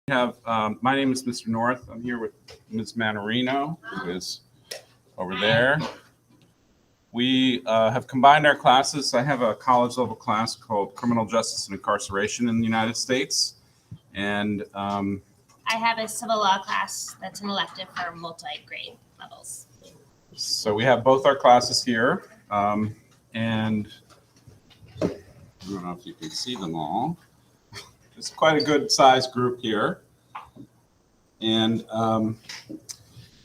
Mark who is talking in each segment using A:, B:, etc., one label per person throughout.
A: My name is Mr. North. I'm here with Ms. Manarino, who is over there. We have combined our classes. I have a college level class called Criminal Justice and Incarceration in the United States. And
B: I have a civil law class that's an elective for multi-grade levels.
A: so we have both our classes here. And I don't know if you can see them all. It's quite a good sized group here. And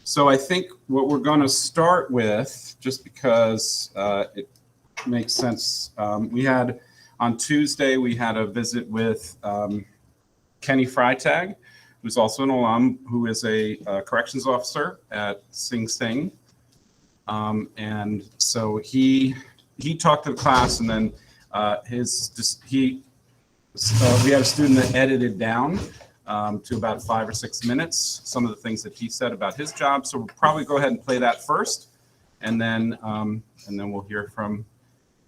A: so I think what we're going to start with, just because it makes sense, on Tuesday, we had a visit with Kenny Freitag, who's also an alum, who is a corrections officer at Sing Sing. And so he talked to the class, and then we had a student that edited down to about 5 or 6 minutes some of the things that he said about his job. So we'll probably go ahead and play that first, and then we'll hear from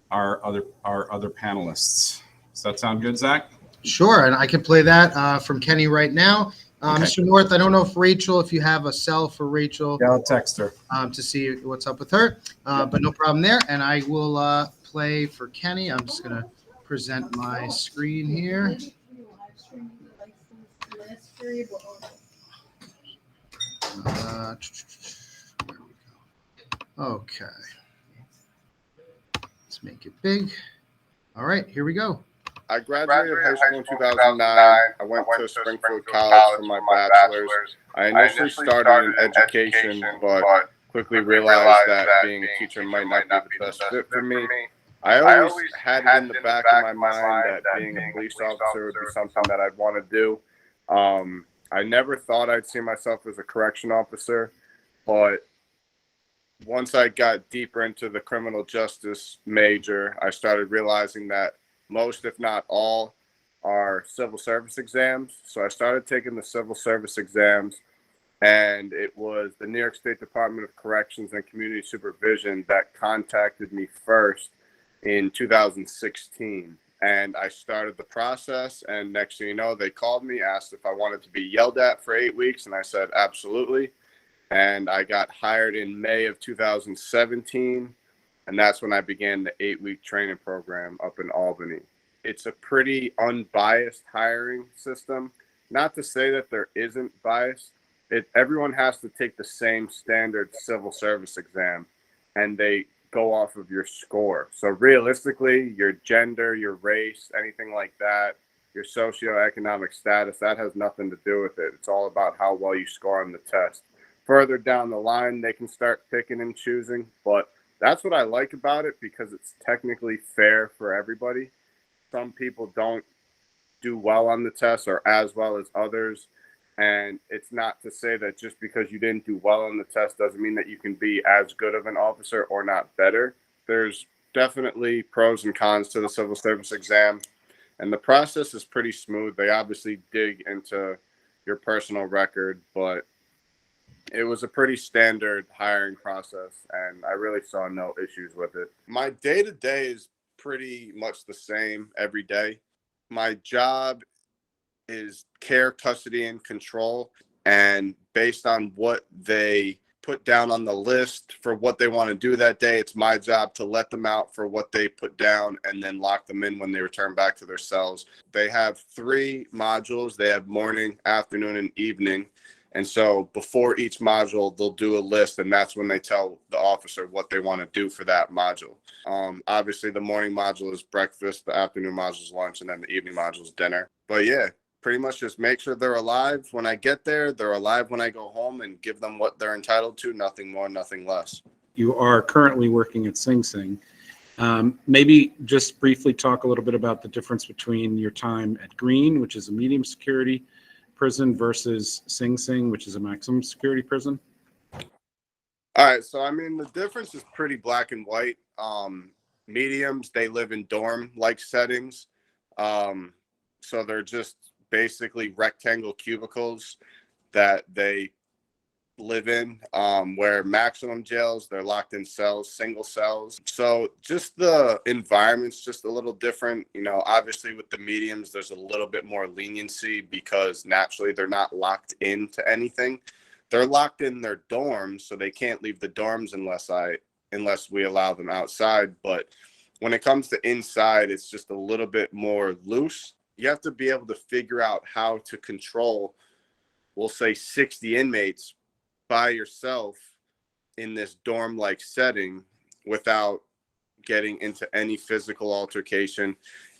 A: our other panelists. Does that sound good, Zach?
C: Sure, and I can play that from Kenny right now.
A: Okay.
C: Mr. North, I don't know if you have a cell for Rachel.
A: Yeah, I'll text her.
C: To see what's up with her, but no problem there. And I will play for Kenny. I'm just going to present my screen here. Okay. Let's make it big. All right, here we go.
D: I graduated high school in 2009. I went to Springfield College for my bachelor's. I initially started in education, but quickly realized that being a teacher might not be the best fit for me. I always had it in the back of my mind that being a police officer would be something that I'd want to do. I never thought I'd see myself as a correction officer, but once I got deeper into the criminal justice major, I started realizing that most, if not all, are civil service exams. So I started taking the civil service exams, and it was the New York State Department of Corrections and Community Supervision that contacted me first in 2016. And I started the process, and next thing you know, they called me, asked if I wanted to be yelled at for 8 weeks, and I said absolutely. And I got hired in May of 2017, and that's when I began the 8-week training program up in Albany. It's a pretty unbiased hiring system. Not to say that there isn't bias. Everyone has to take the same standard civil service exam, and they go off of your score. So realistically, your gender, your race, anything like that, your socioeconomic status, that has nothing to do with it. It's all about how well you score on the test. Further down the line, they can start picking and choosing, but that's what I like about it, because it's technically fair for everybody. Some people don't do well on the test or as well as others. And it's not to say that just because you didn't do well on the test doesn't mean that you can be as good of an officer or not better. There's definitely pros and cons to the civil service exam, and the process is pretty smooth. They obviously dig into your personal record, but it was a pretty standard hiring process, and I really saw no issues with it. My day-to-day is pretty much the same every day. My job is care, custody, and control. And based on what they put down on the list for what they want to do that day, it's my job to let them out for what they put down and then lock them in when they return back to their cells. They have 3 modules. They have morning, afternoon, and evening. And so before each module, they'll do a list, and that's when they tell the officer what they want to do for that module. Obviously, the morning module is breakfast, the afternoon module is lunch, and then the evening module is dinner. But yeah, pretty much just make sure they're alive when I get there, they're alive when I go home, and give them what they're entitled to, nothing more, nothing less.
E: You are currently working at Sing Sing. Maybe just briefly talk a little bit about the difference between your time at Green, which is a medium security prison, versus Sing Sing, which is a maximum security prison.
D: All right, so I mean, the difference is pretty black and white. Mediums, they live in dorm-like settings. So they're just basically rectangle cubicles that they live in, where maximum jails, they're locked in cells, single cells. So just the environment's just a little different. You know, obviously with the mediums, there's a little bit more leniency because naturally they're not locked into anything. They're locked in their dorms, so they can't leave the dorms unless we allow them outside. But when it comes to inside, it's just a little bit more loose. You have to be able to figure out how to control, we'll say 60 inmates by yourself in this dorm-like setting without getting into any physical altercation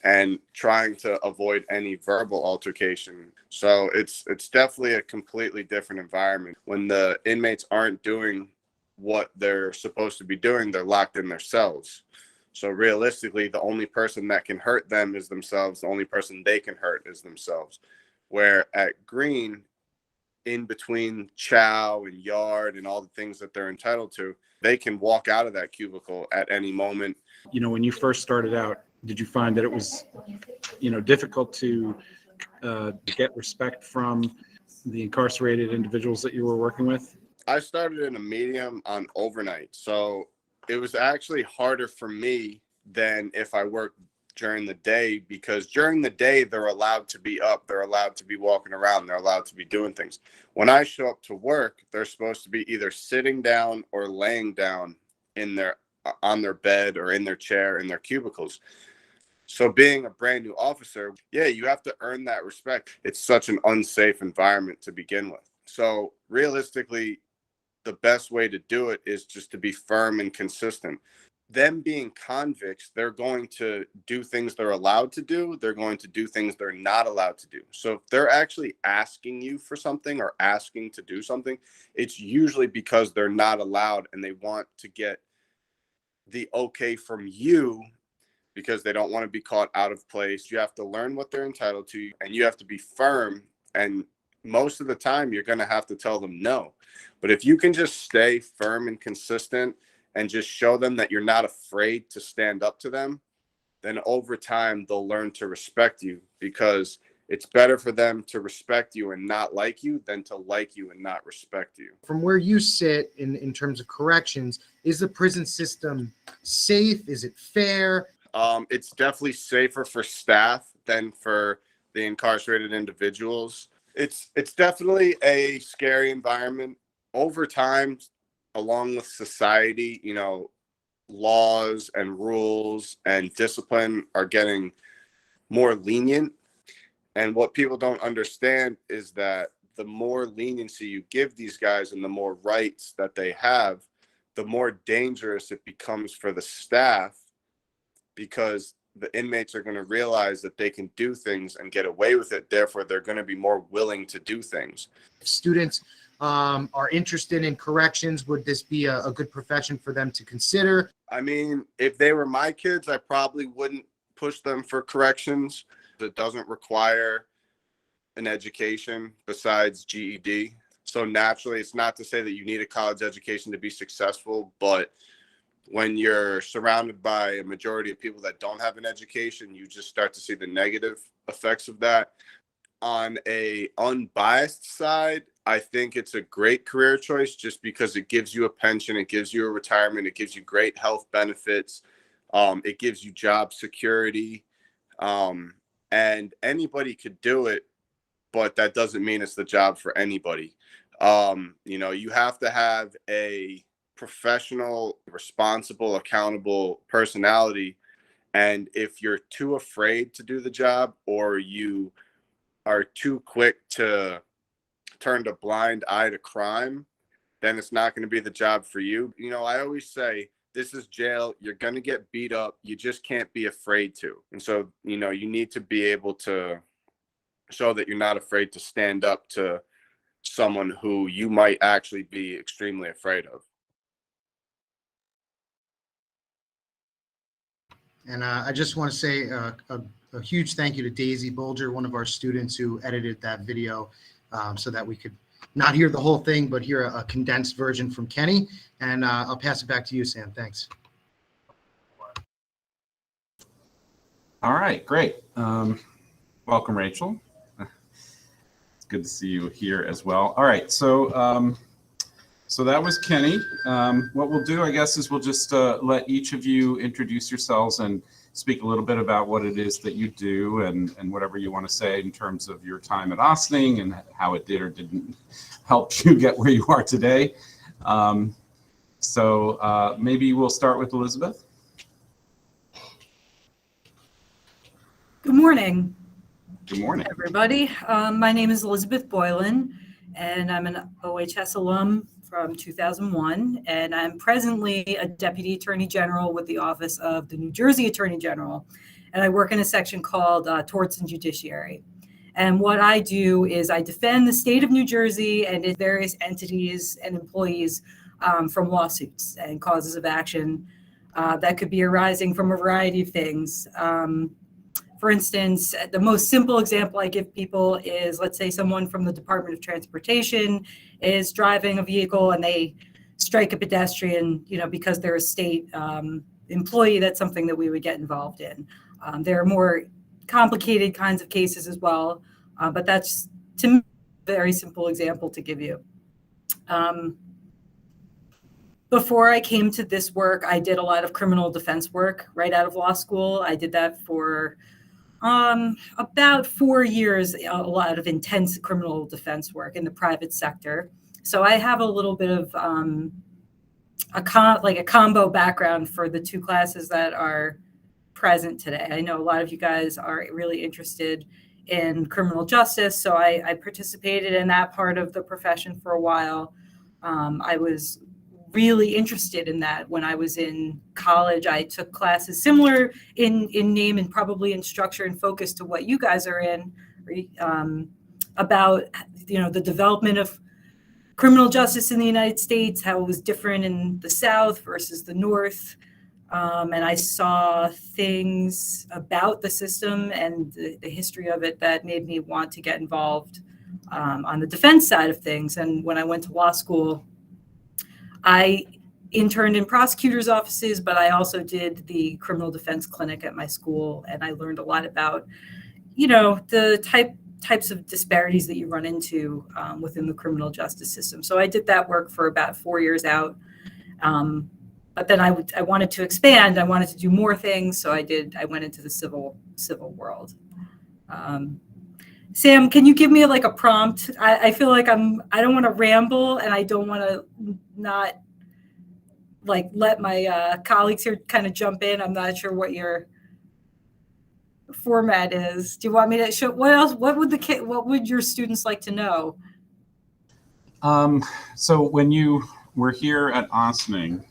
D: and trying to avoid any verbal altercation. So it's definitely a completely different environment. When the inmates aren't doing what they're supposed to be doing, they're locked in their cells. So realistically, the only person that can hurt them is themselves. The only person they can hurt is themselves. Where at Green, in between chow and yard and all the things that they're entitled to, they can walk out of that cubicle at any moment.
E: You know, when you first started out, did you find that it was, difficult to get respect from the incarcerated individuals that you were working with?
D: I started in a medium on overnight, so it was actually harder for me than if I worked during the day, because during the day they're allowed to be up, they're allowed to be walking around, they're allowed to be doing things. When I show up to work, they're supposed to be either sitting down or laying down on their bed or in their chair in their cubicles. So being a brand new officer, yeah, you have to earn that respect. It's such an unsafe environment to begin with. So realistically, the best way to do it is just to be firm and consistent. Them being convicts, they're going to do things they're allowed to do. They're going to do things they're not allowed to do. So if they're actually asking you for something or asking to do something, it's usually because they're not allowed and they want to get the okay from you because they don't want to be caught out of place. You have to learn what they're entitled to and you have to be firm. And most of the time, you're going to have to tell them no. But if you can just stay firm and consistent and just show them that you're not afraid to stand up to them, then over time, they'll learn to respect you, because it's better for them to respect you and not like you than to like you and not respect you.
C: From where you sit in terms of corrections, is the prison system safe? Is it fair?
D: It's definitely safer for staff than for the incarcerated individuals. It's definitely a scary environment. Over time, along with society, laws and rules and discipline are getting more lenient. And what people don't understand is that the more leniency you give these guys and the more rights that they have, the more dangerous it becomes for the staff, because the inmates are going to realize that they can do things and get away with it. Therefore, they're going to be more willing to do things.
C: If students are interested in corrections, would this be a good profession for them to consider?
D: I mean, if they were my kids, I probably wouldn't push them for corrections. It doesn't require an education besides GED. So naturally, it's not to say that you need a college education to be successful, but when you're surrounded by a majority of people that don't have an education, you just start to see the negative effects of that. On a unbiased side, I think it's a great career choice just because it gives you a pension, it gives you a retirement, it gives you great health benefits, it gives you job security, and anybody could do it, but that doesn't mean it's the job for anybody. You have to have a professional, responsible, accountable personality. And if you're too afraid to do the job, or you are too quick to turn a blind eye to crime, then it's not going to be the job for you. I always say, this is jail. You're going to get beat up. You just can't be afraid to. And so, you need to be able to show that you're not afraid to stand up to someone who you might actually be extremely afraid of.
C: And I just want to say a huge thank you to Daisy Bolger, one of our students who edited that video so that we could not hear the whole thing, but hear a condensed version from Kenny. And I'll pass it back to you, Sam. Thanks.
A: All right, great. Welcome, Rachel. It's good to see you here as well. All right, so So that was Kenny. What we'll do, I guess, is we'll just let each of you introduce yourselves and speak a little bit about what it is that you do and whatever you want to say in terms of your time at Ossining and how it did or didn't help you get where you are today. So maybe we'll start with Elizabeth.
F: Good morning,
A: Good morning.
F: everybody. My name is Elizabeth Boylan, and I'm an OHS alum from 2001, and I'm presently a Deputy Attorney General with the Office of the New Jersey Attorney General, and I work in a section called Torts and Judiciary. And what I do is I defend the state of New Jersey and its various entities and employees from lawsuits and causes of action that could be arising from a variety of things. For instance, the most simple example I give people is, let's say someone from the Department of Transportation is driving a vehicle and they strike a pedestrian, because they're a state employee. That's something that we would get involved in. There are more complicated kinds of cases as well, but that's, to me, a very simple example to give you. Before I came to this work, I did a lot of criminal defense work right out of law school. I did that for about 4 years, a lot of intense criminal defense work in the private sector. So I have a little bit of a combo background for the two classes that are present today. I know a lot of you guys are really interested in criminal justice, so I participated in that part of the profession for a while. I was really interested in that when I was in college. I took classes similar in name and probably in structure and focus to what you guys are in, about the development of criminal justice in the United States, how it was different in the South versus the North. And I saw things about the system and the history of it that made me want to get involved on the defense side of things. And when I went to law school, I interned in prosecutors' offices, but I also did the criminal defense clinic at my school, and I learned a lot about, the types of disparities that you run into within the criminal justice system. So I did that work for about 4 years out, but then I wanted to expand. I wanted to do more things, so I went into the civil world. Sam, can you give me a prompt? I feel like I don't want to ramble, and I don't want to not let my colleagues here kind of jump in. I'm not sure what your format is. Do you want me to show what else? What would your students like to know?
A: So when you were here at Ossining,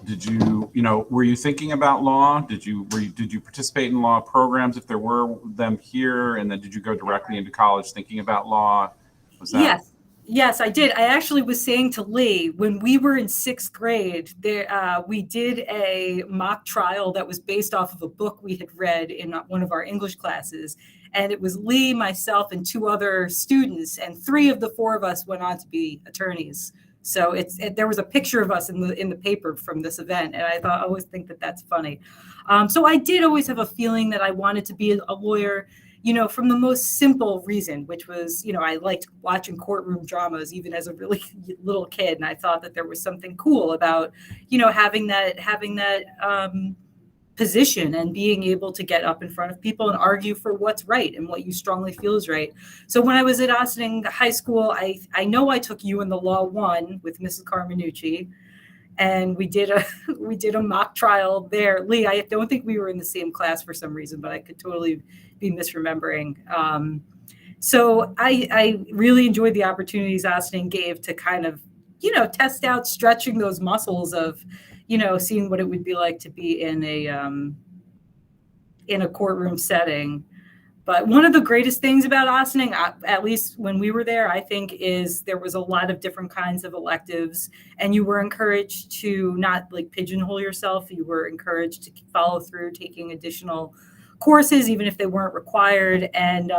A: did you, were you thinking about law? Did you participate in law programs if there were them here? And then did you go directly into college thinking about law? Was that?
F: Yes, I did. I actually was saying to Lee, when we were in 6th grade, we did a mock trial that was based off of a book we had read in one of our English classes. And it was Lee, myself, and 2 other students, and 3 of the 4 of us went on to be attorneys. So there was a picture of us in the paper from this event, and I always think that that's funny. So I did always have a feeling that I wanted to be a lawyer, from the most simple reason, which was, I liked watching courtroom dramas even as a really little kid, and I thought that there was something cool about, having that position and being able to get up in front of people and argue for what's right and what you strongly feel is right. So when I was at Ossining High School, I know I took You in the Law 1 with Mrs. Carminucci, and we did a mock trial there. Lee, I don't think we were in the same class for some reason, but I could totally be misremembering. So I really enjoyed the opportunities Ossining gave to kind of, test out stretching those muscles of, seeing what it would be like to be in a courtroom setting. But one of the greatest things about Ossining, at least when we were there, I think, is there was a lot of different kinds of electives, and you were encouraged to not pigeonhole yourself. You were encouraged to follow through taking additional courses, even if they weren't required. And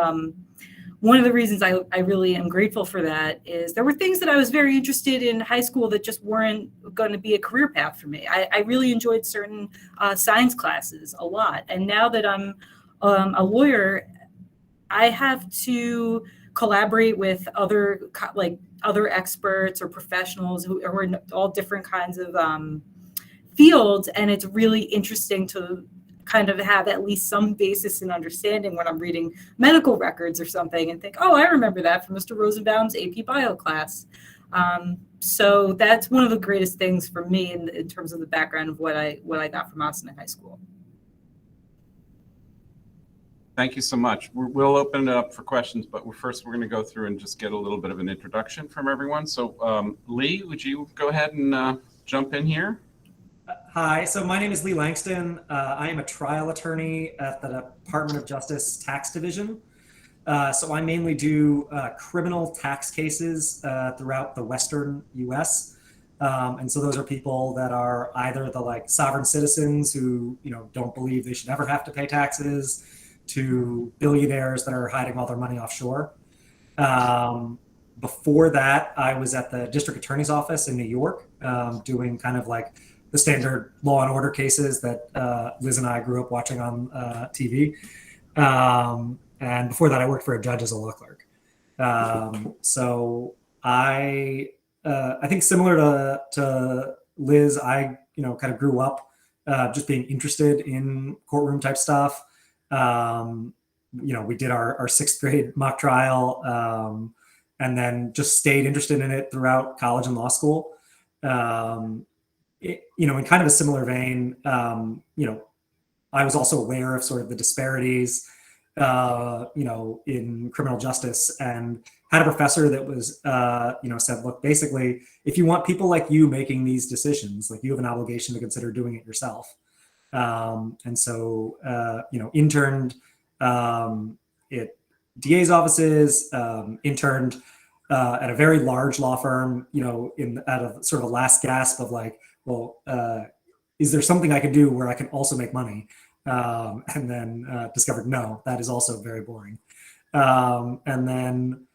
F: one of the reasons I really am grateful for that is there were things that I was very interested in high school that just weren't going to be a career path for me. I really enjoyed certain science classes a lot. And now that I'm a lawyer, I have to collaborate with other other experts or professionals who are in all different kinds of fields. And it's really interesting to kind of have at least some basis in understanding when I'm reading medical records or something and think, oh, I remember that from Mr. Rosenbaum's AP Bio class. So that's one of the greatest things for me in terms of the background of what I got from Ossining High School.
A: Thank you so much. We'll open it up for questions, but first we're going to go through and just get a little bit of an introduction from everyone. So Lee, would you go ahead and jump in here?
G: Hi, so my name is Lee Langston. I am a trial attorney at the Department of Justice Tax Division. So I mainly do criminal tax cases throughout the Western US. And so those are people that are either the sovereign citizens who, don't believe they should ever have to pay taxes, to billionaires that are hiding all their money offshore. Before that, I was at the district attorney's office in New York, doing kind of the standard Law and Order cases that Liz and I grew up watching on TV. And before that, I worked for a judge as a law clerk. So I think similar to Liz, I kind of grew up just being interested in courtroom type stuff. We did our 6th grade mock trial, and then just stayed interested in it throughout college and law school. In kind of a similar vein, I was also aware of sort of the disparities, in criminal justice, and had a professor that was, said, look, basically, if you want people like you making these decisions, you have an obligation to consider doing it yourself. And so, interned at DA's offices, interned at a very large law firm, at a sort of a last gasp of is there something I can do where I can also make money? And then discovered, no, that is also very boring. And then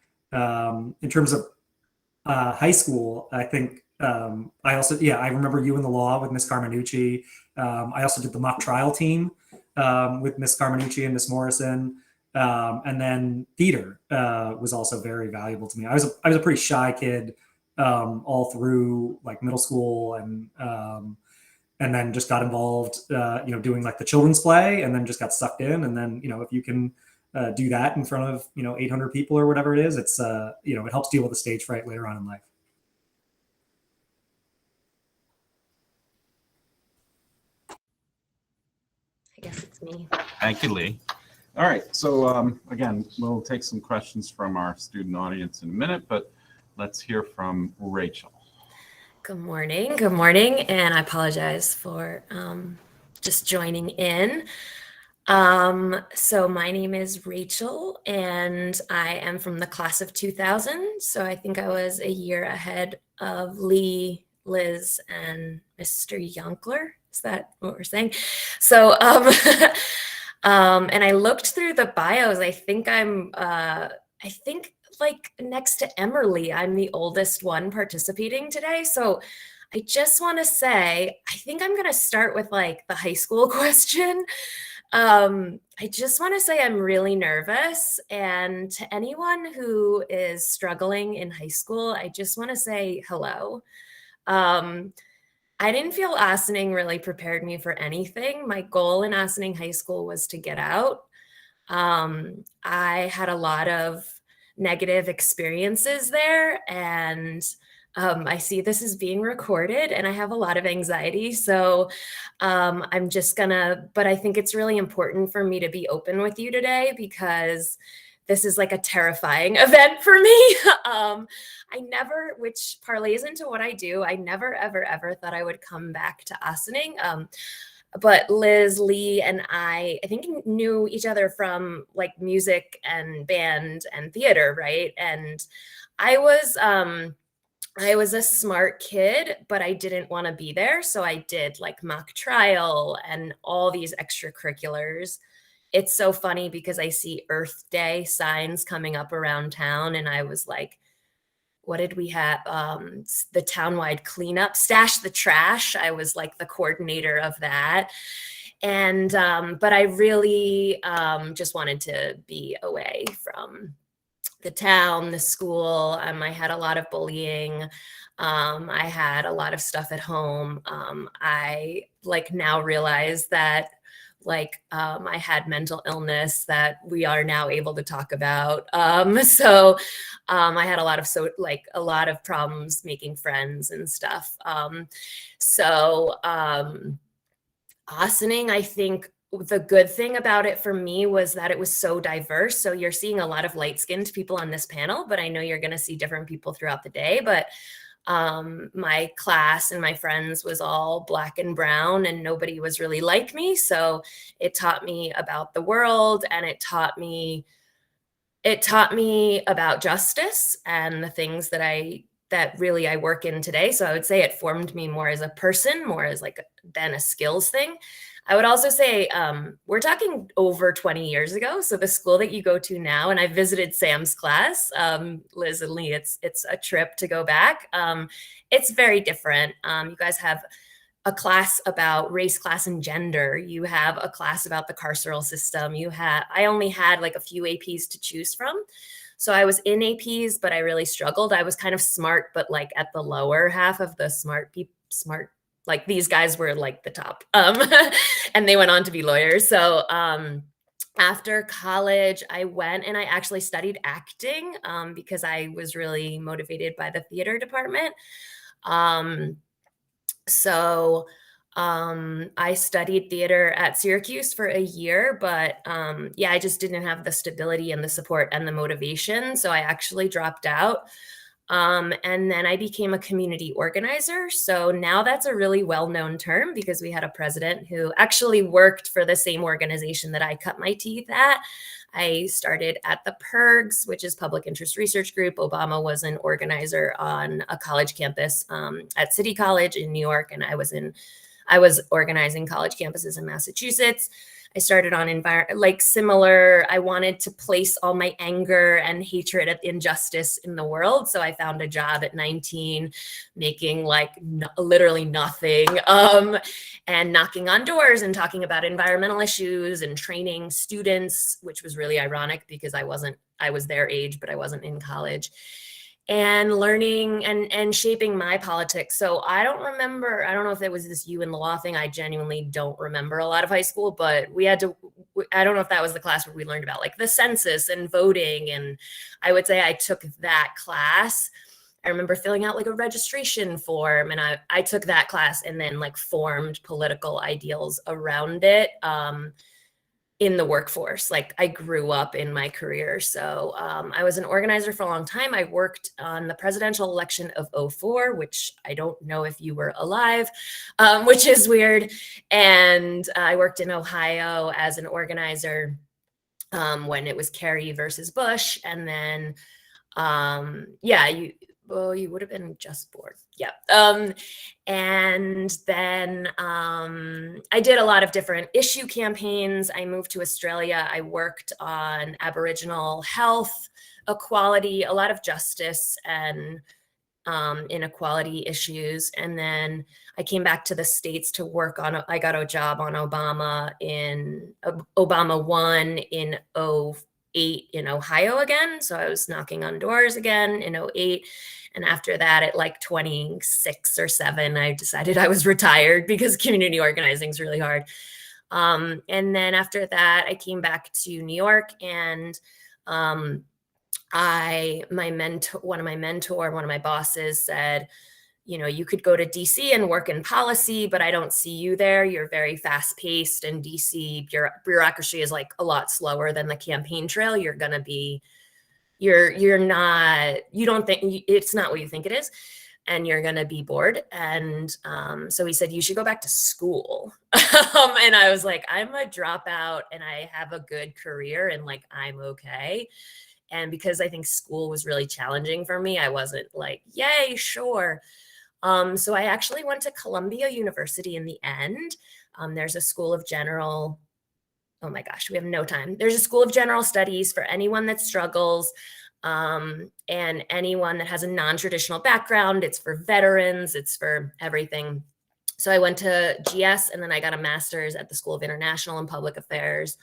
G: in terms of high school, I think I remember you in the law with Miss Carminucci. I also did the mock trial team with Miss Carminucci and Miss Morrison. And then theater was also very valuable to me. I was a pretty shy kid all through middle school, and then just got involved, doing the children's play, and then just got sucked in. And then, if you can do that in front of, 800 people or whatever it is, it's, it helps deal with the stage fright later on in life.
H: I guess it's me.
A: Thank you, Lee. All right. So again, we'll take some questions from our student audience in a minute, but let's hear from Rachel.
H: Good morning. Good morning. And I apologize for just joining in. So my name is Rachel, and I am from the class of 2000. So I think I was a year ahead of Lee, Liz, and Mr. Yonkler. Is that what we're saying? So, and I looked through the bios. I think next to Emerly, I'm the oldest one participating today. So I just want to say, I think I'm going to start with the high school question. I just want to say I'm really nervous. And to anyone who is struggling in high school, I just want to say hello. I didn't feel Ossining really prepared me for anything. My goal in Ossining High School was to get out. I had a lot of negative experiences there, and I see this is being recorded, and I have a lot of anxiety. So I'm just but I think it's really important for me to be open with you today, because this is a terrifying event for me. Which parlays into what I do. I never, ever, ever thought I would come back to Ossining. But Liz, Lee, and I think knew each other from music and band and theater, right? And I was a smart kid, but I didn't want to be there. So I did mock trial and all these extracurriculars. It's so funny because I see Earth Day signs coming up around town, and I was what did we have? The townwide cleanup, Stash the Trash. I was the coordinator of that. And, but I really just wanted to be away from the town, the school. I had a lot of bullying. I had a lot of stuff at home. I like now realize that I had mental illness that we are now able to talk about. I had a lot of a lot of problems making friends and stuff. Austining, I think the good thing about it for me was that it was so diverse. So you're seeing a lot of light-skinned people on this panel, but I know you're going to see different people throughout the day. But my class and my friends was all Black and brown, and nobody was really like me. So it taught me about the world, and it taught me about justice and the things that really I work in today. So I would say it formed me more as a person, more as than a skills thing. I would also say we're talking over 20 years ago. So the school that you go to now, and I visited Sam's class, Liz and Lee, it's a trip to go back. It's very different. You guys have a class about race, class, and gender. You have a class about the carceral system. I only had a few APs to choose from. So I was in APs, but I really struggled. I was kind of smart, but at the lower half of the smart, these guys were the top, and they went on to be lawyers. So after college, I went and I actually studied acting because I was really motivated by the theater department. I studied theater at Syracuse for a year, but I just didn't have the stability and the support and the motivation. So I actually dropped out. And then I became a community organizer. So now that's a really well-known term because we had a president who actually worked for the same organization that I cut my teeth at. I started at the PIRGs, which is Public Interest Research Group. Obama was an organizer on a college campus at City College in New York, and I was organizing college campuses in Massachusetts. I started on similar. I wanted to place all my anger and hatred at injustice in the world. So I found a job at 19, making literally nothing, and knocking on doors and talking about environmental issues and training students, which was really ironic because I was their age, but I wasn't in college. And learning and shaping my politics. So I don't know if there was this you in the law thing. I genuinely don't remember a lot of high school, but I don't know if that was the class where we learned about the census and voting. And I would say I took that class. I remember filling out a registration form, and I took that class and then formed political ideals around it. In the workforce. I grew up in my career. So I was an organizer for a long time. I worked on the presidential election of 2004, which I don't know if you were alive, which is weird. And I worked in Ohio as an organizer when it was Kerry versus Bush. And then, you would have been just born. Yeah. And then I did a lot of different issue campaigns. I moved to Australia. I worked on Aboriginal health, equality, a lot of justice and inequality issues. And then I came back to the States to work on, I got a job on Obama 1 in 2008 in Ohio again. So I was knocking on doors again in 2008. And after that, at 26 or 7, I decided I was retired because community organizing is really hard. And then after that, I came back to New York, and one of my bosses said, you could go to DC and work in policy, but I don't see you there. You're very fast paced, and DC bureaucracy is a lot slower than the campaign trail. You're going to be you don't think it's not what you think it is, and you're going to be bored. And so he said, you should go back to school. And I was like, I'm a dropout and I have a good career and I'm okay. And because I think school was really challenging for me, I wasn't yay, sure. So I actually went to Columbia University in the end. There's a school of general oh my gosh, we have no time. There's a School of General Studies for anyone that struggles and anyone that has a non-traditional background. It's for veterans, it's for everything. So I went to GS and then I got a master's at the School of International and Public Affairs.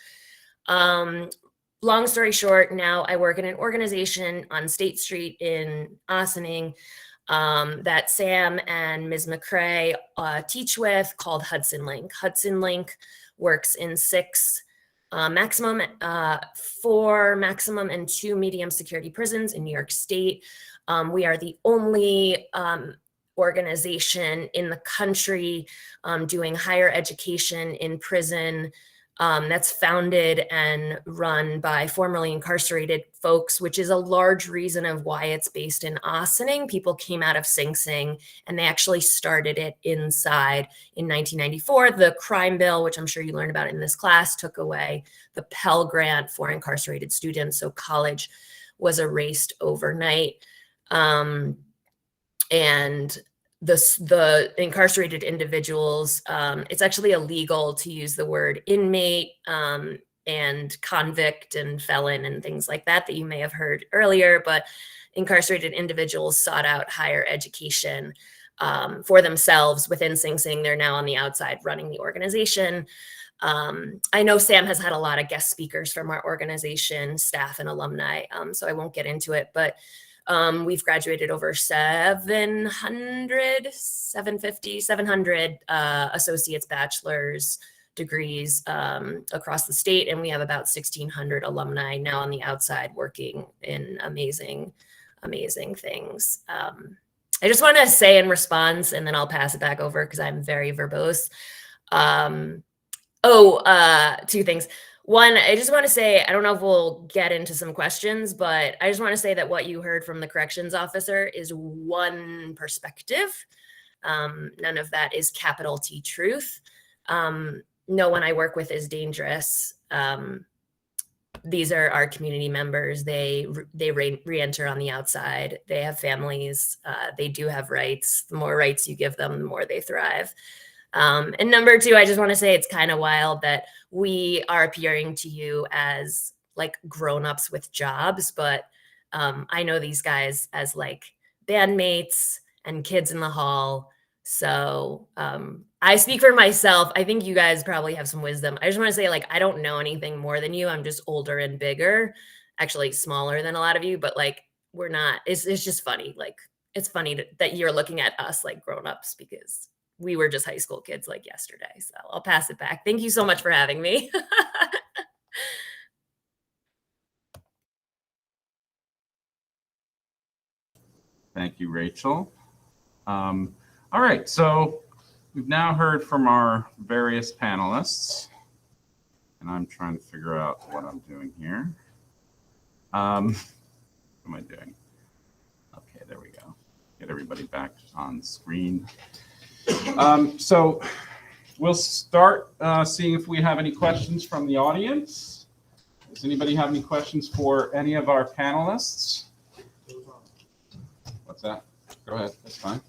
H: long story short, now I work in an organization on State Street in Ossining that Sam and Ms. McCrae teach with, called Hudson Link. Hudson Link works in 6 maximum, 4 maximum and 2 medium security prisons in New York State. We are the only organization in the country doing higher education in prison that's founded and run by formerly incarcerated folks, which is a large reason of why it's based in Ossining. People came out of Sing Sing and they actually started it inside in 1994. The crime bill, which I'm sure you learned about in this class, took away the Pell Grant for incarcerated students. So college was erased overnight. And the incarcerated individuals, it's actually illegal to use the word inmate and convict and felon and things like that you may have heard earlier, but incarcerated individuals sought out higher education for themselves within Sing Sing. They're now on the outside running the organization. I know Sam has had a lot of guest speakers from our organization, staff and alumni, so I won't get into it, but we've graduated over 700 associates, bachelor's degrees across the state. And we have about 1,600 alumni now on the outside working in amazing, amazing things. I just want to say in response, and then I'll pass it back over because I'm very verbose. 2 things. One, I just want to say, I don't know if we'll get into some questions, but I just want to say that what you heard from the corrections officer is one perspective. None of that is capital T truth. No one I work with is dangerous. These are our community members. They re-enter on the outside. They have families. They do have rights. The more rights you give them, the more they thrive. And number 2, I just want to say it's kind of wild that we are appearing to you as like grown-ups with jobs, but I know these guys as like bandmates and kids in the hall. So I speak for myself. I think you guys probably have some wisdom. I just want to say, like, I don't know anything more than you. I'm just older and bigger, actually smaller than a lot of you, but like we're not, it's just funny. Like, it's funny that you're looking at us like grown-ups because we were just high school kids like yesterday. So I'll pass it back. Thank you so much for having me.
A: Thank you, Rachel. All right, so we've now heard from our various panelists, and I'm trying to figure out what I'm doing here. What am I doing? Okay, there we go. Get everybody back on screen. So we'll start seeing if we have any questions from the audience. Does anybody have any questions for any of our panelists? What's that? Go ahead, that's fine.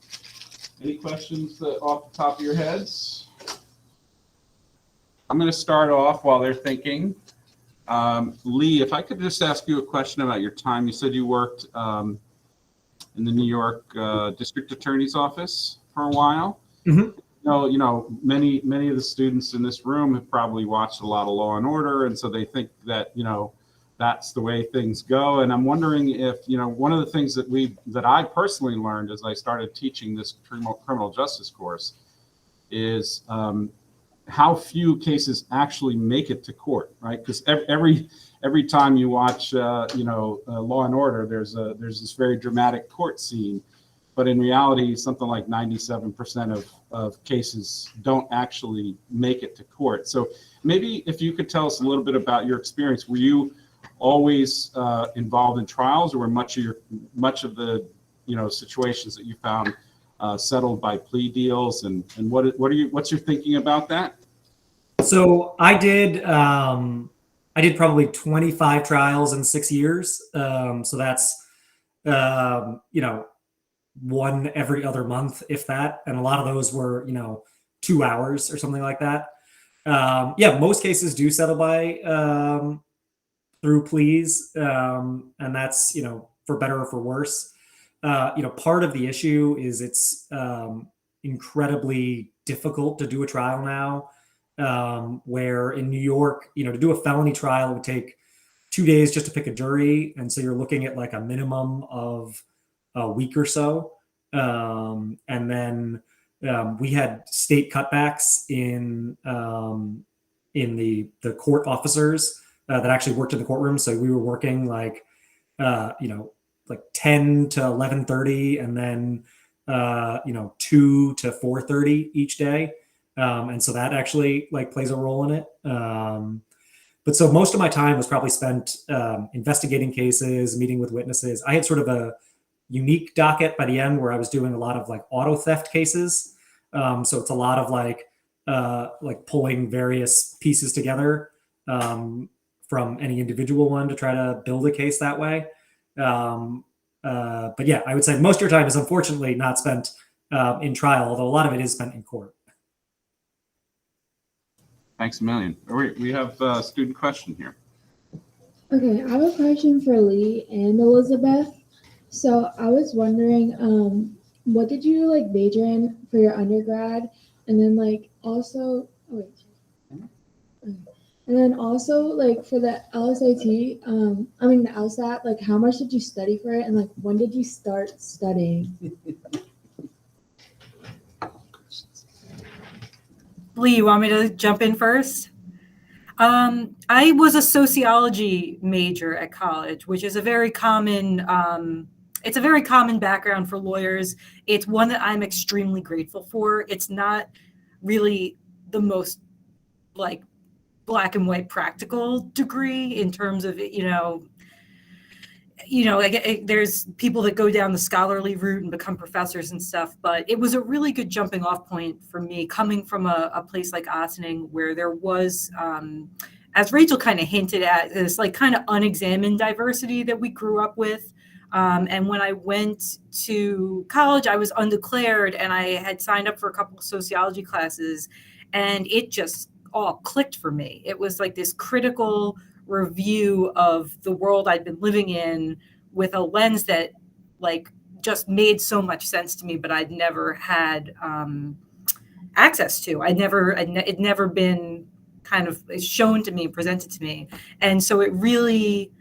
A: Any questions off the top of your heads? I'm going to start off while they're thinking. Lee, if I could just ask you a question about your time. You said you worked in the New York District Attorney's Office for a while.
G: Mm-hmm.
A: You know, many of the students in this room have probably watched a lot of Law and Order, and so they think that, you know, that's the way things go. And I'm wondering if, you know, one of the things that I personally learned as I started teaching this criminal justice course is how few cases actually make it to court, right? Because every time you watch, Law and Order, there's this very dramatic court scene. But in reality, something like 97% of cases don't actually make it to court. So maybe if you could tell us a little bit about your experience. Were you always involved in trials, or were much of the situations that you found settled by plea deals? And what's your thinking about that?
G: So I did probably 25 trials in 6 years. So that's one every other month, if that. And a lot of those were, 2 hours or something like that. Most cases do settle by through pleas. And that's, for better or for worse. Part of the issue is it's incredibly difficult to do a trial now, where in New York, to do a felony trial would take 2 days just to pick a jury. And so you're looking at like a minimum of a week or so. And then we had state cutbacks in the court officers that actually worked in the courtroom. So we were working like, like 10 to 11:30 and then, 2 to 4:30 each day. And so that actually like plays a role in it. But so most of my time was probably spent investigating cases, meeting with witnesses. I had sort of a unique docket by the end where I was doing a lot of like auto theft cases. So it's a lot of like pulling various pieces together from any individual one to try to build a case that way. But yeah, I would say most of your time is unfortunately not spent in trial, although a lot of it is spent in court.
A: Thanks a million. We have a student question here.
I: Okay, I have a question for Lee and Elizabeth. So I was wondering, what did you like major in for your undergrad? And then like also, and then also like for the LSAT, the LSAT, like how much did you study for it? And like when did you start studying?
F: Lee, you want me to jump in first? I was a sociology major at college, which is a very common, it's a very common background for lawyers. It's one that I'm extremely grateful for. It's not really the most like black and white practical degree in terms of, there's people that go down the scholarly route and become professors and stuff, but it was a really good jumping off point for me coming from a place like Ossining where there was, as Rachel kind of hinted at, this like kind of unexamined diversity that we grew up with. And when I went to college, I was undeclared and I had signed up for a couple of sociology classes and it just all clicked for me. It was like this critical review of the world I'd been living in with a lens that like just made so much sense to me, but I'd never had access to. It'd never been kind of shown to me, presented to me. And so it really,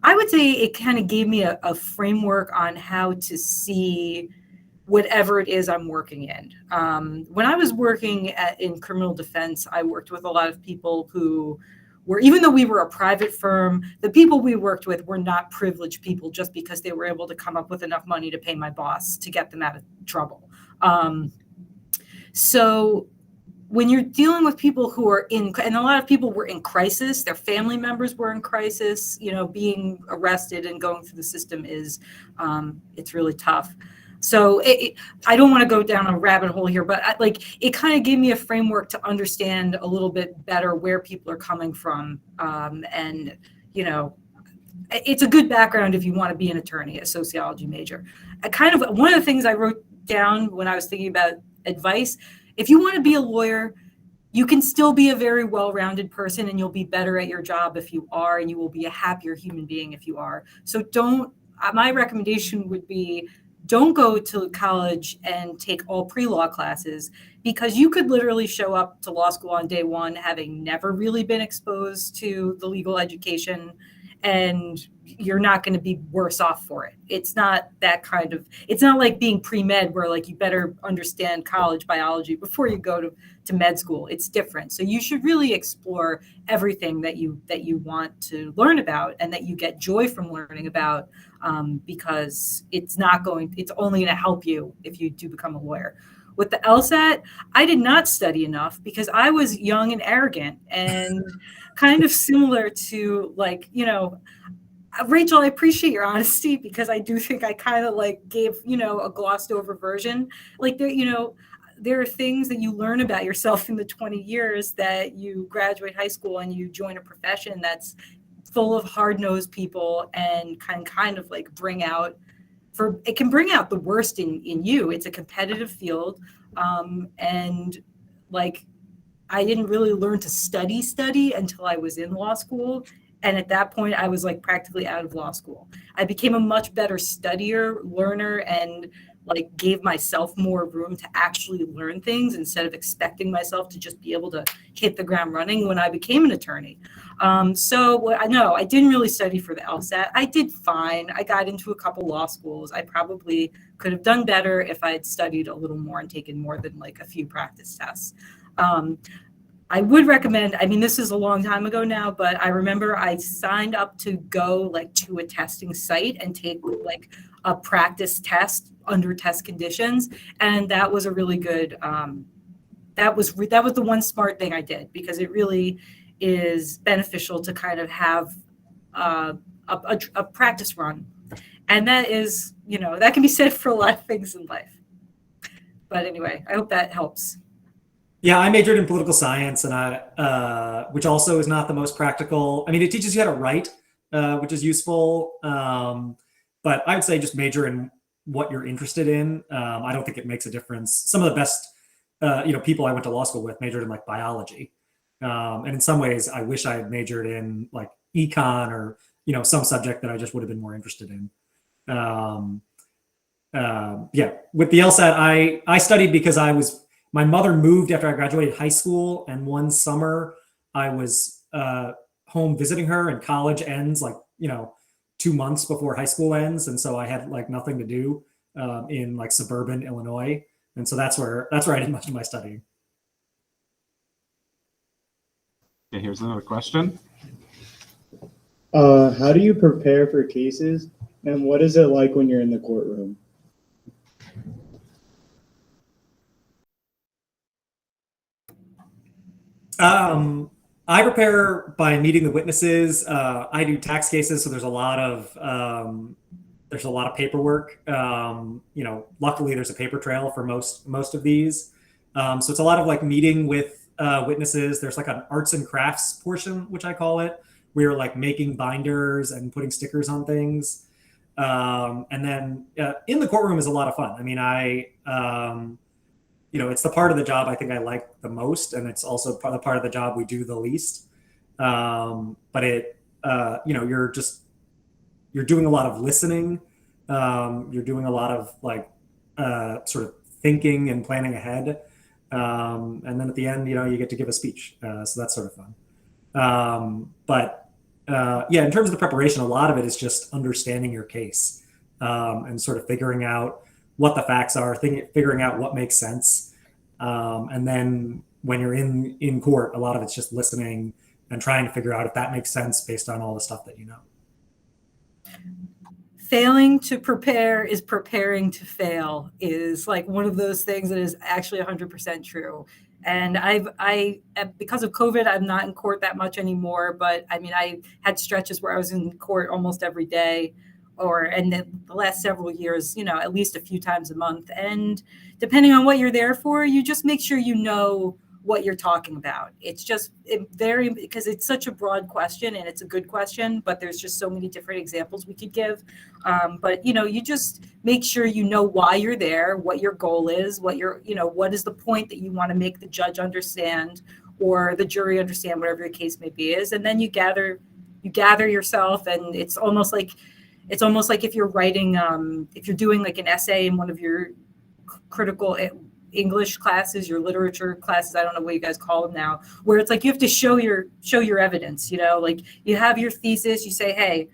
F: I would say it kind of gave me a framework on how to see whatever it is I'm working in. When I was working in criminal defense, I worked with a lot of people who were, even though we were a private firm, the people we worked with were not privileged people just because they were able to come up with enough money to pay my boss to get them out of trouble. So when you're dealing with people who are in, and a lot of people were in crisis, their family members were in crisis, being arrested and going through the system is, it's really tough. So I don't want to go down a rabbit hole here, but it kind of gave me a framework to understand a little bit better where people are coming from. And, it's a good background if you want to be an attorney, a sociology major. One of the things I wrote down when I was thinking about advice, if you want to be a lawyer, you can still be a very well-rounded person and you'll be better at your job if you are, and you will be a happier human being if you are. So my recommendation would be, don't go to college and take all pre-law classes, because you could literally show up to law school on day one having never really been exposed to the legal education, and you're not going to be worse off for it. It's not it's not like being pre-med where like you better understand college biology before you go to med school. It's different. So you should really explore everything that you want to learn about and that you get joy from learning about, because it's only going to help you if you do become a lawyer. With the LSAT, I did not study enough because I was young and arrogant and kind of similar to Rachel, I appreciate your honesty because I do think I kind of gave, a glossed over version. There are things that you learn about yourself in the 20 years that you graduate high school and you join a profession that's full of hard-nosed people and can kind of bring out the worst in you. It's a competitive field. And I didn't really learn to study until I was in law school. And at that point, I was practically out of law school. I became a much better studier, learner, and like gave myself more room to actually learn things instead of expecting myself to just be able to hit the ground running when I became an attorney. So I know I didn't really study for the LSAT. I did fine. I got into a couple law schools. I probably could have done better if I had studied a little more and taken more than like a few practice tests. I would recommend, I mean, this is a long time ago now, but I remember I signed up to go like to a testing site and take like a practice test under test conditions. And that was a really good, that was the one smart thing I did, because it really is beneficial to kind of have a practice run. And that is, you know, that can be said for a lot of things in life. But anyway, I hope that helps.
G: Yeah, I majored in political science, and which also is not the most practical. I mean, it teaches you how to write, which is useful. But I would say just major in what you're interested in. I don't think it makes a difference. Some of the best, people I went to law school with majored in like biology, and in some ways, I wish I had majored in like econ or some subject that I just would have been more interested in. With the LSAT, I studied because my mother moved after I graduated high school, and one summer I was home visiting her, and college ends like 2 months before high school ends, and so I had like nothing to do in like suburban Illinois, and so that's where I did much of my studying.
A: Okay, here's another question.
J: How do you prepare for cases, and what is it like when you're in the courtroom?
G: I prepare by meeting the witnesses. I do tax cases, so there's a lot of paperwork. Luckily there's a paper trail for most of these. So it's a lot of like meeting with witnesses. There's like an arts and crafts portion, which I call it, where you're like making binders and putting stickers on things. And then in the courtroom is a lot of fun. I mean, it's the part of the job I think I like the most, and it's also the part of the job we do the least. But you're doing a lot of listening. You're doing a lot of like sort of thinking and planning ahead. And then at the end, you get to give a speech. So that's sort of fun. In terms of the preparation, a lot of it is just understanding your case and sort of figuring out what the facts are, figuring out what makes sense. And then when you're in court, a lot of it's just listening and trying to figure out if that makes sense based on all the stuff that you know.
F: Failing to prepare is preparing to fail is like one of those things that is actually 100% true. And because of COVID, I'm not in court that much anymore. But I mean, I had stretches where I was in court almost every day, and the last several years, at least a few times a month. And depending on what you're there for, you just make sure you know what you're talking about. It's just because it's such a broad question, and it's a good question, but there's just so many different examples we could give. But you just make sure you know why you're there, what your goal is, what is the point that you want to make the judge understand or the jury understand, whatever the case may be is. And then you gather yourself, and it's almost like if you're writing, if you're doing like an essay in one of your critical English classes, your literature classes, I don't know what you guys call them now, where it's like you have to show your evidence, like you have your thesis, you say, hey,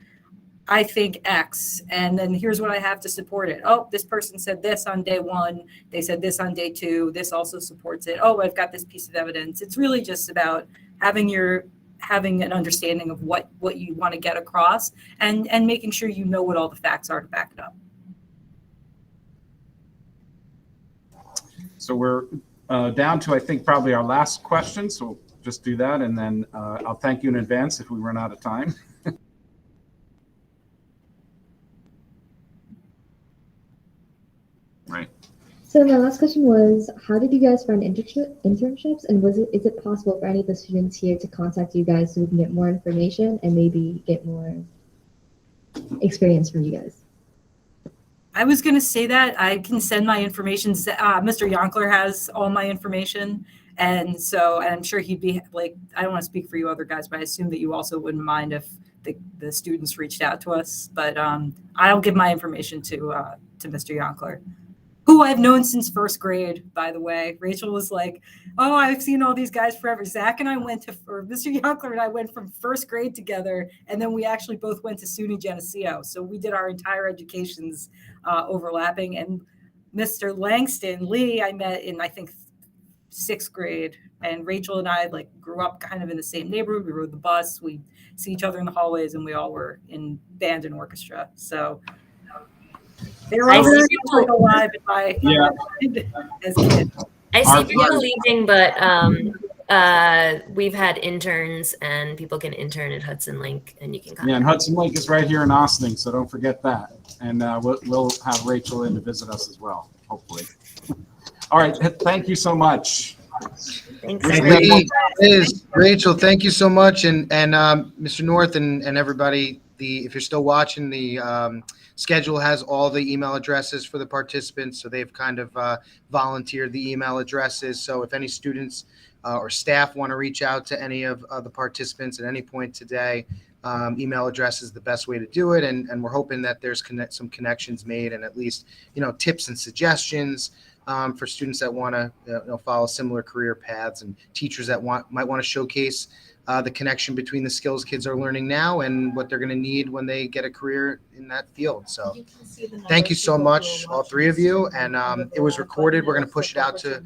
F: I think X, and then here's what I have to support it. Oh, this person said this on day 1, they said this on day 2, this also supports it. Oh, I've got this piece of evidence. It's really just about having an understanding of what you want to get across and making sure you know what all the facts are to back it up.
A: So we're down to, I think, probably our last question. So we'll just do that. And then I'll thank you in advance if we run out of time. Right.
K: So my last question was, how did you guys find internships, and is it possible for any of the students here to contact you guys so we can get more information and maybe get more experience from you guys?
F: I was going to say that I can send my information. Mr. Yonkler has all my information. And I'm sure he'd be like, I don't want to speak for you other guys, but I assume that you also wouldn't mind if the students reached out to us. But I'll give my information to Mr. Yonkler. who I've known since first grade, by the way. Rachel was like, oh, I've seen all these guys forever. Zach and I or Mr. Yonkler and I went from first grade together, and then we actually both went to SUNY Geneseo. So we did our entire educations overlapping. And Mr. Langston, Lee, I met in, I think, 6th grade. And Rachel and I like grew up kind of in the same neighborhood. We rode the bus. We see each other in the hallways, and we all were in band and orchestra. So they were all very much like alive in my as kids.
H: I see people leaving, but we've had interns, and people can intern at Hudson Link, and you can contact.
E: Yeah, and Hudson Lake is right here in Ossining, so don't forget that. And we'll have Rachel in to visit us as well, hopefully. All right, thank you so much.
H: Thanks.
C: Lee, Liz, Rachel, thank you so much, and Mr. North and everybody. If you're still watching, the schedule has all the email addresses for the participants, so they've kind of volunteered the email addresses. So if any students or staff want to reach out to any of the participants at any point today, email address is the best way to do it, and we're hoping that there's some connections made, and at least tips and suggestions for students that want to follow similar career paths, and teachers that might want to showcase the connection between the skills kids are learning now and what they're going to need when they get a career in that field. So thank you so much, all three of you. And it was recorded. We're going to push it out to,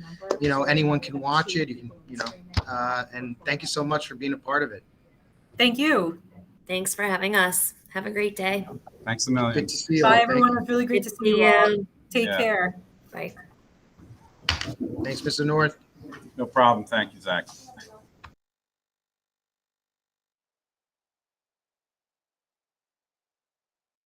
C: anyone can watch it. You can, and thank you so much for being a part of it.
F: Thank you.
H: Thanks for having us. Have a great day.
A: Thanks a million.
C: Good to see you.
F: Bye,
C: all.
F: everyone. It's really great to see you all. Take care.
H: Bye.
C: Thanks, Mr. North.
A: No problem. Thank you, Zach.